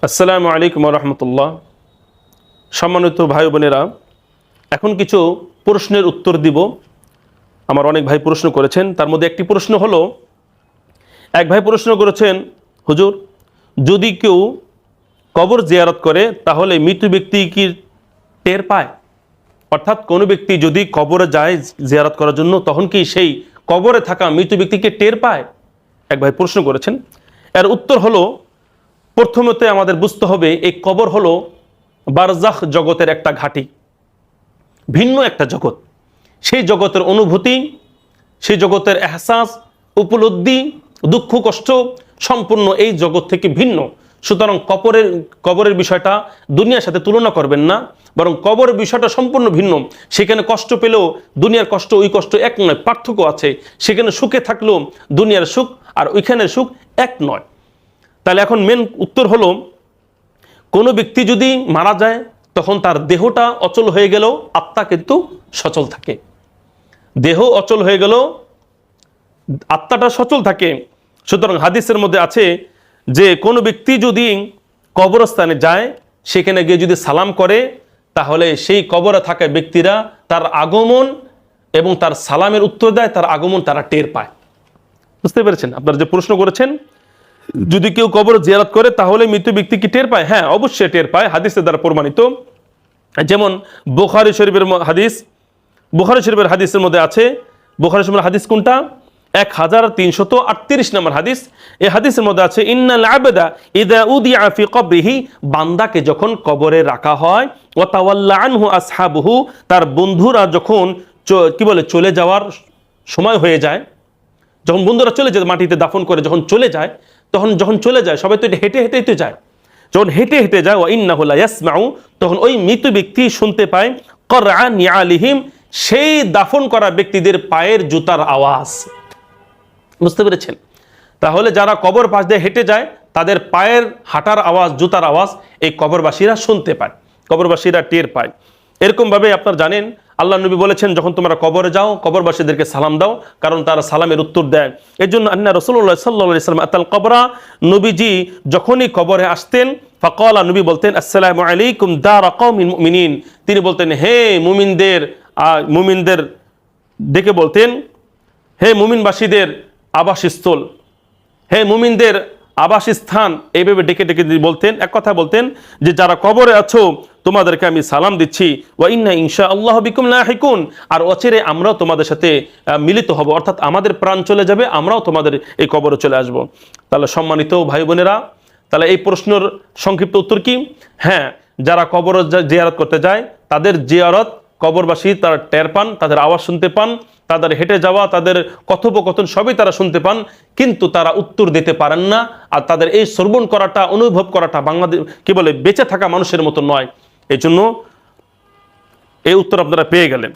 আসসালামু আলাইকুম ওয়া রাহমাতুল্লাহ। সম্মানিত ভাই বোনেরা, এখন কিছু প্রশ্নের উত্তর দিব। আমার অনেক ভাই প্রশ্ন করেছেন, তার মধ্যে একটি প্রশ্ন হলো, এক ভাই প্রশ্ন করেছেন, হুজুর, যদি কেউ কবর জিয়ারত করে তাহলে মৃত ব্যক্তি কি টের পায়? অর্থাৎ কোনো ব্যক্তি যদি কবরে যায় জিয়ারত করার জন্য, তখন কি সেই কবরে থাকা মৃত ব্যক্তিকে টের পায়? এক ভাই প্রশ্ন করেছেন। এর উত্তর হলো, প্রথমত আমাদের বুঝতে হবে এই কবর হলো বারজাখ জগতের একটা ঘাঁটি, ভিন্ন একটা জগৎ। সেই জগতের অনুভূতি, সেই জগতের এহসাস, উপলব্ধি, দুঃখ কষ্ট সম্পূর্ণ এই জগৎ থেকে ভিন্ন। সুতরাং কবরের বিষয়টা দুনিয়ার সাথে তুলনা করবেন না, বরং কবরের বিষয়টা সম্পূর্ণ ভিন্ন। সেখানে কষ্ট পেলেও দুনিয়ার কষ্ট ওই কষ্ট এক নয়, পার্থক্য আছে। সেখানে সুখে থাকলেও দুনিয়ার সুখ আর ওইখানের সুখ এক নয়। তাহলে এখন মেন উত্তর হলো, কোনো ব্যক্তি যদি মারা যায় তখন তার দেহটা অচল হয়ে গেলেও আত্মা কিন্তু সচল থাকে। দেহ অচল হয়ে গেল, আত্মাটা সচল থাকে। সুতরাং হাদিসের মধ্যে আছে যে কোনো ব্যক্তি যদি কবরস্থানে যায়, সেখানে গিয়ে যদি সালাম করে, তাহলে সেই কবরে থাকা ব্যক্তিরা তার আগমন এবং তার সালামের উত্তর দেয়, তার আগমন তারা টের পায়। বুঝতে পেরেছেন? আপনারা যে প্রশ্ন করেছেন, যদি কেউ কবর জিয়ারত করে তাহলে মৃত ব্যক্তি কি টের পায়? হ্যাঁ, অবশ্যই টের পায়, হাদিসের দ্বারা প্রমাণিত। যেমন বুখারী শরীফের হাদিস, বুখারী শরীফের হাদিসের মধ্যে আছে, বুখারী শরীফের হাদিস কোনটা? 1338 নম্বর হাদিস। এই হাদিসের মধ্যে আছে, ইন্নাল আবদা ইযা উদিআ ফি কবরিহি, বান্দাকে যখন কবরে রাখা হয়, ওয়া তাওয়াল্লা আনহু আসহাবুহু, তার বন্ধুরা যখন চলে যাওয়ার সময় হয়ে যায়, যখন বন্ধুরা চলে যায়, মাটিতে দাফন করে যখন চলে যায়, যখন চলে যায় সবাই তো হেঁটে হেঁটেই তো যায়। যখন হেঁটে হেঁটে যায়, ওয়া ইন্নাহু লা ইয়াসমাউ, তখন ওই মৃত ব্যক্তি শুনতে পায় করআ নিআলিহিম, সেই দাফন করা ব্যক্তিদের পায়ের জুতার আওয়াজ। বুঝতে পেরেছেন? তাহলে যারা কবর পাশ দিয়ে হেঁটে যায় তাদের পায়ের হাঁটার আওয়াজ, জুতার আওয়াজ এই কবরবাসীরা শুনতে পায়, কবরবাসীরা টের পায়। এরকমভাবে আপনারা জানেন, আল্লাহ নবী বলেছেন, যখন তোমরা কবরে যাও কবরবাসীদেরকে সালাম দাও, কারণ তারা সালামের উত্তর দেয়। এর জন্য আন্না রাসূলুল্লাহ সাল্লাল্লাহু আলাইহি ওয়াসাল্লাম আতাল কবরা, নবীজি যখনই কবরে আসতেন, ফাকালা, নবী বলতেন, আসসালামু আলাইকুম দারা কওমিন মুমিনিন, তিনি বলতেন, হে মুমিনদের ডেকে বলতেন, হে মুমিনবাসীদের আবাসস্থল, হে মুমিনদের আবাসস্থান, এইভাবে ডেকে ডেকে বলতেন। এক কথা বলতেন যে যারা কবরে আছো তোমাদেরকে আমি সালাম দিচ্ছি, ওয়া ইন্না ইনশাআল্লাহু বিকুম লাহিকুন, আর অচিরে আমরাও তোমাদের সাথে মিলিত হব, অর্থাৎ আমাদের প্রাণ চলে যাবে, আমরাও তোমাদের এই কবরে চলে আসব। তাহলে সম্মানিত ভাই বোনেরা, তাহলে এই প্রশ্নের সংক্ষিপ্ত উত্তর কি? হ্যাঁ, যারা কবর জিয়ারত করতে যায় তাদের জিয়ারত কবরবাসী তারা টের পান, তাদের আওয়াজ শুনতে পান, তাদের হেঁটে যাওয়া, তাদের কথোপকথন সবই তারা শুনতে পান, কিন্তু তারা উত্তর দিতে পারেন না। আর তাদের এই শ্রবণ করাটা, অনুভব করাটা বাংলাদেশ বেঁচে থাকা মানুষের মতো নয়। এই জন্য এই উত্তর আপনারা পেয়ে গেলেন।